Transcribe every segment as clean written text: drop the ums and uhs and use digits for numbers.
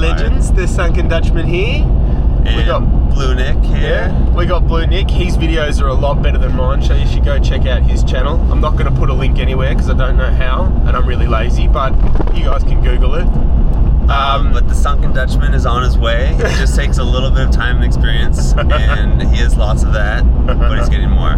legends, the Sunken Dutchman here. And we got Blue Nick here. Yeah, we got Blue Nick. His videos are a lot better than mine, so you should go check out his channel. I'm not going to put a link anywhere because I don't know how, and I'm really lazy, but you guys can Google it. But the Sunken Dutchman is on his way. It just takes a little bit of time and experience, and he has lots of that, but he's getting more.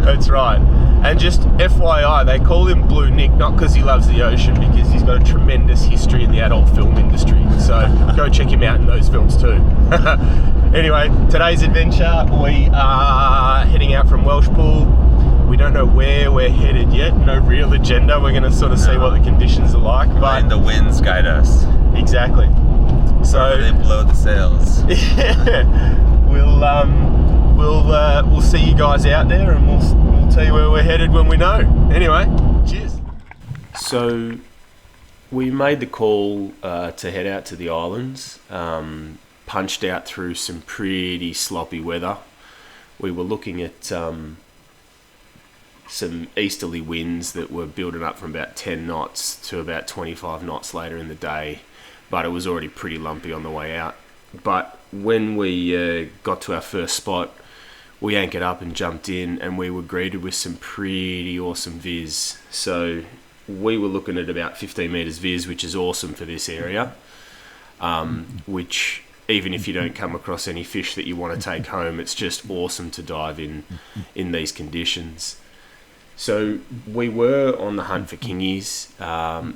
That's right. And just FYI, they call him Blue Nick not because he loves the ocean, because he's got a tremendous history in the adult film industry. So go check him out in those films too. Anyway, today's adventure, we are heading out from Welshpool. We don't know where we're headed yet, no real agenda. We're going to sort of see what the conditions are like. But the winds guide us. Exactly. So they blow the sails. Yeah, we'll see you guys out there, and we'll tell you where we're headed when we know. Anyway, cheers. So we made the call to head out to the islands. Punched out through some pretty sloppy weather. We were looking at some easterly winds that were building up from about 10 knots to about 25 knots later in the day, but it was already pretty lumpy on the way out. But when we got to our first spot, we anchored up and jumped in, and we were greeted with some pretty awesome viz. So we were looking at about 15 meters viz, which is awesome for this area, which even if you don't come across any fish that you want to take home, it's just awesome to dive in these conditions. So we were on the hunt for kingies.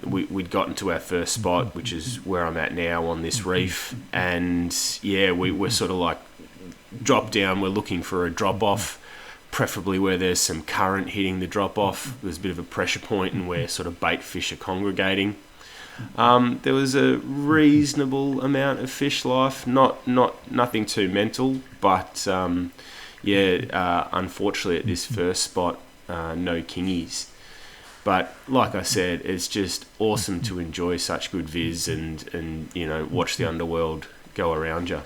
We'd gotten to our first spot, which is where I'm at now on this reef. And yeah, we were sort of like drop down. We're looking for a drop off, preferably where there's some current hitting the drop off. There's a bit of a pressure point and where sort of bait fish are congregating. There was a reasonable amount of fish life, nothing too mental, but unfortunately at this first spot, no kingies. But like I said, it's just awesome to enjoy such good viz and you know, watch the underworld go around you.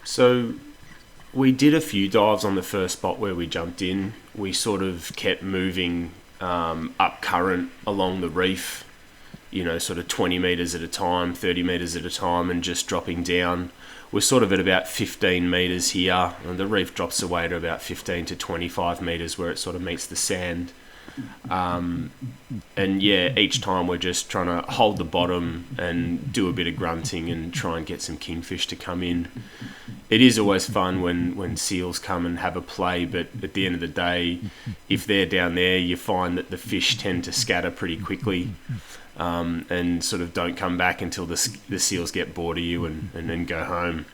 So we did a few dives on the first spot where we jumped in. We sort of kept moving up current along the reef, you know, sort of 20 metres at a time, 30 metres at a time, and just dropping down. We're sort of at about 15 metres here, and the reef drops away to about 15 to 25 metres where it sort of meets the sand. And yeah, each time we're just trying to hold the bottom and do a bit of grunting and try and get some kingfish to come in. It is always fun when seals come and have a play, but at the end of the day, if they're down there, you find that the fish tend to scatter pretty quickly, and sort of don't come back until the seals get bored of you and then go home.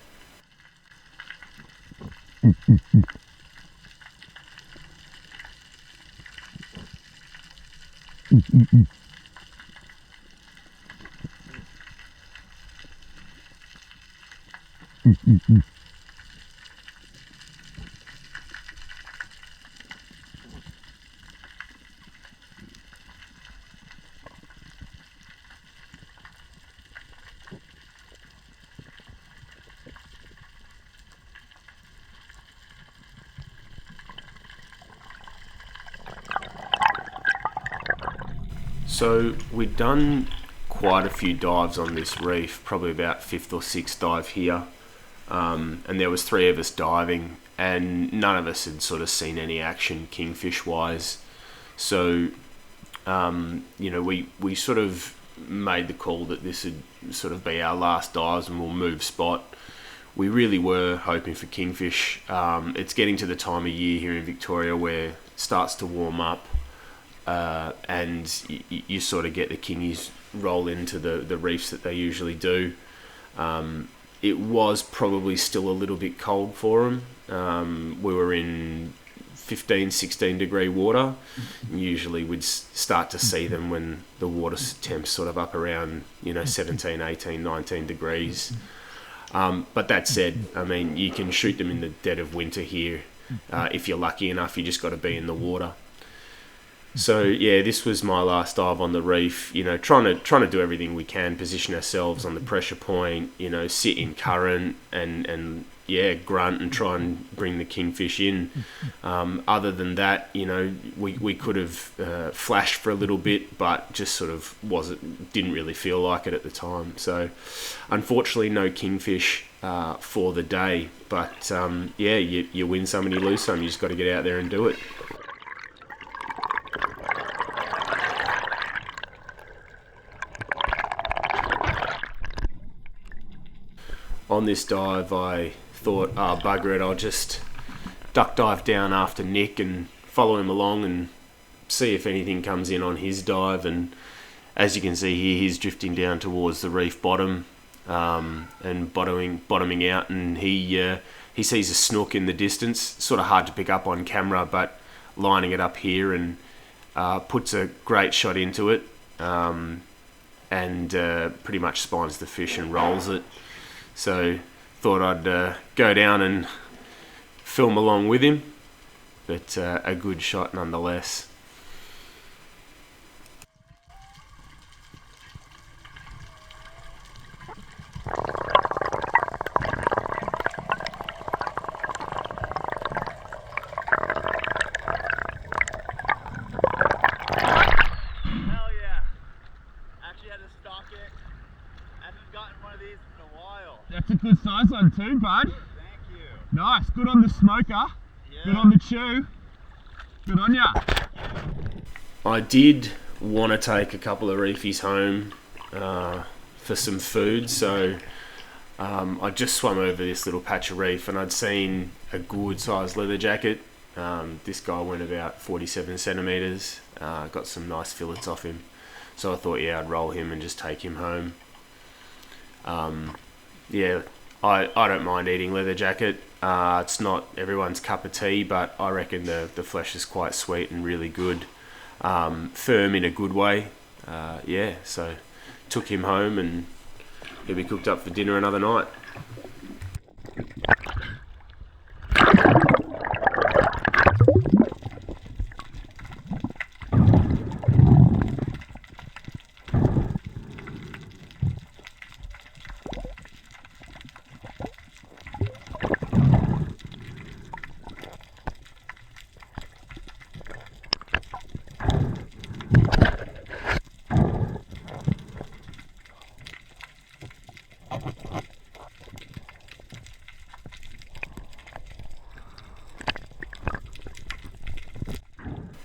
So we'd done quite a few dives on this reef, probably about 5th or 6th dive here, and there was 3 of us diving, and none of us had sort of seen any action kingfish wise. So you know, we sort of made the call that this would sort of be our last dives and we'll move spot. We really were hoping for kingfish. It's getting to the time of year here in Victoria where it starts to warm up, and you sort of get the kingies roll into the reefs that they usually do. It was probably still a little bit cold for them. We were in 15-16 degree water. Usually we'd start to see them when the water temp's sort of up around, you know, 17, 18, 19 degrees. But that said, I mean, you can shoot them in the dead of winter here. If you're lucky enough, you just got to be in the water. So yeah, this was my last dive on the reef. You know, trying to do everything we can, position ourselves on the pressure point. You know, sit in current and yeah, grunt and try and bring the kingfish in. Other than that, you know, we could have flashed for a little bit, but just sort of didn't really feel like it at the time. So unfortunately, no kingfish for the day. But yeah, you win some and you lose some. You just got to get out there and do it. On this dive, I thought, bugger it, I'll just duck dive down after Nick and follow him along and see if anything comes in on his dive. And as you can see here, he's drifting down towards the reef bottom and bottoming out, and he sees a snook in the distance. Sort of hard to pick up on camera, but lining it up here and puts a great shot into it and pretty much spines the fish and rolls it. So thought I'd go down and film along with him, but a good shot nonetheless. That's a good size one too, bud. Thank you. Nice, good on the smoker, good on the chew, good on ya. I did want to take a couple of reefies home for some food, so I just swam over this little patch of reef and I'd seen a good sized leather jacket. This guy went about 47 centimetres, got some nice fillets off him, so I thought, yeah, I'd roll him and just take him home. Yeah, I don't mind eating leather jacket. It's not everyone's cup of tea, but I reckon the flesh is quite sweet and really good. Firm in a good way. Yeah, so took him home and he'll be cooked up for dinner another night.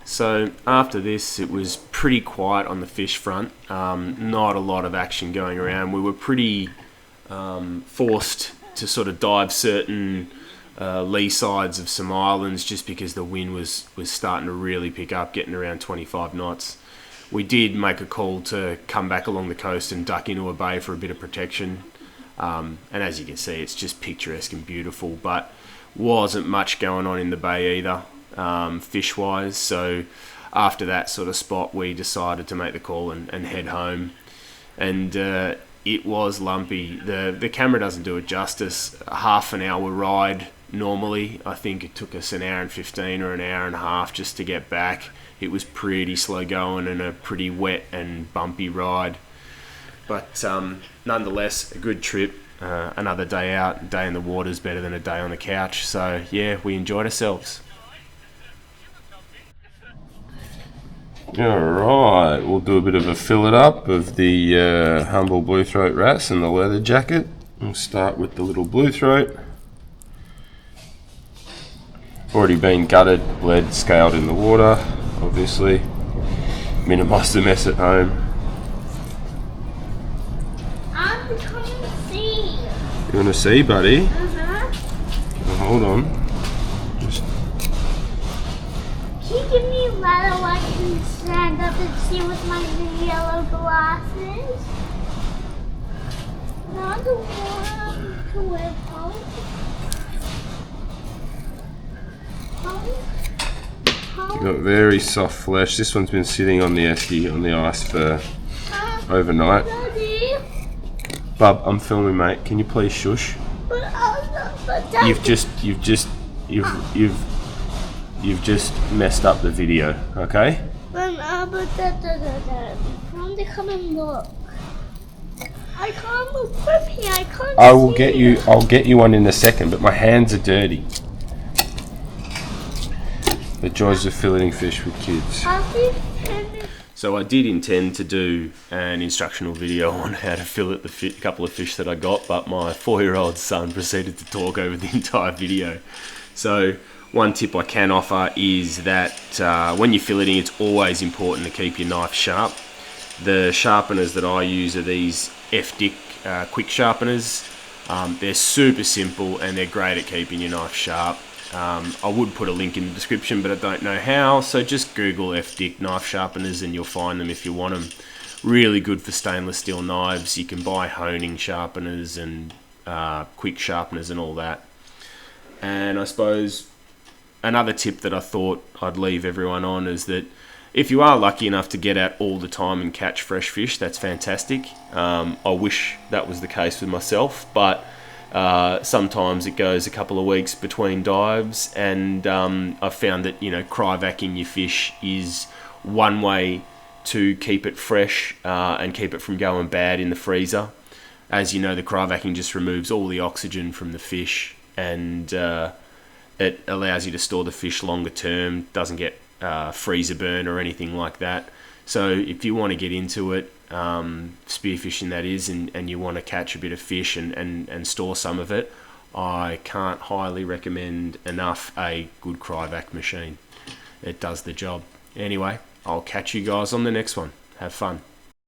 So after this, it was pretty quiet on the fish front. Not a lot of action going around. We were pretty forced to sort of dive certain lee sides of some islands just because the wind was starting to really pick up, getting around 25 knots. We did make a call to come back along the coast and duck into a bay for a bit of protection. And as you can see, it's just picturesque and beautiful, but wasn't much going on in the bay either. Fish-wise, so after that sort of spot we decided to make the call and head home, and it was lumpy. The camera doesn't do it justice. A half an hour ride normally. I think it took us an hour and 15 or an hour and a half just to get back. It was pretty slow going and a pretty wet and bumpy ride, but nonetheless a good trip. Another day out, a day in the water is better than a day on the couch, so yeah, we enjoyed ourselves. Alright, we'll do a bit of a fillet up of the humble blue throat wrasse and the leather jacket. We'll start with the little blue throat. Already been gutted, bled, scaled in the water, obviously. Minimise the mess at home. I'm coming to see. You want to see, buddy? Well, hold on. Can you give me a ladder so I can stand up and see with my yellow glasses? Not the one to wear You've got very soft flesh. This one's been sitting on the esky, on the ice for overnight. Daddy, Bub, I'm filming, mate. Can you please shush? but Daddy, You've just messed up the video, okay? But but Prom to come and look. I can't look from here. I can't I will see get it. you. I'll get you one in a second, but my hands are dirty. The joys of filleting fish with kids. After you finish, So I did intend to do an instructional video on how to fillet the couple of fish that I got, but my 4-year-old son proceeded to talk over the entire video. So one tip I can offer is that when you're filleting, it's always important to keep your knife sharp. The sharpeners that I use are these F-Dick quick sharpeners. They're super simple and they're great at keeping your knife sharp. I would put a link in the description, but I don't know how, so just Google F-Dick knife sharpeners and you'll find them if you want them. Really good for stainless steel knives. You can buy honing sharpeners and quick sharpeners and all that. And I suppose another tip that I thought I'd leave everyone on is that if you are lucky enough to get out all the time and catch fresh fish, that's fantastic. I wish that was the case with myself, but sometimes it goes a couple of weeks between dives, and I've found that, you know, cryovacuuming your fish is one way to keep it fresh and keep it from going bad in the freezer. As you know, the cryovacuum just removes all the oxygen from the fish, and it allows you to store the fish longer term, doesn't get freezer burn or anything like that. So if you want to get into it, spearfishing that is, and you want to catch a bit of fish and store some of it, I can't highly recommend enough a good cryovac machine. It does the job. Anyway, I'll catch you guys on the next one. Have fun.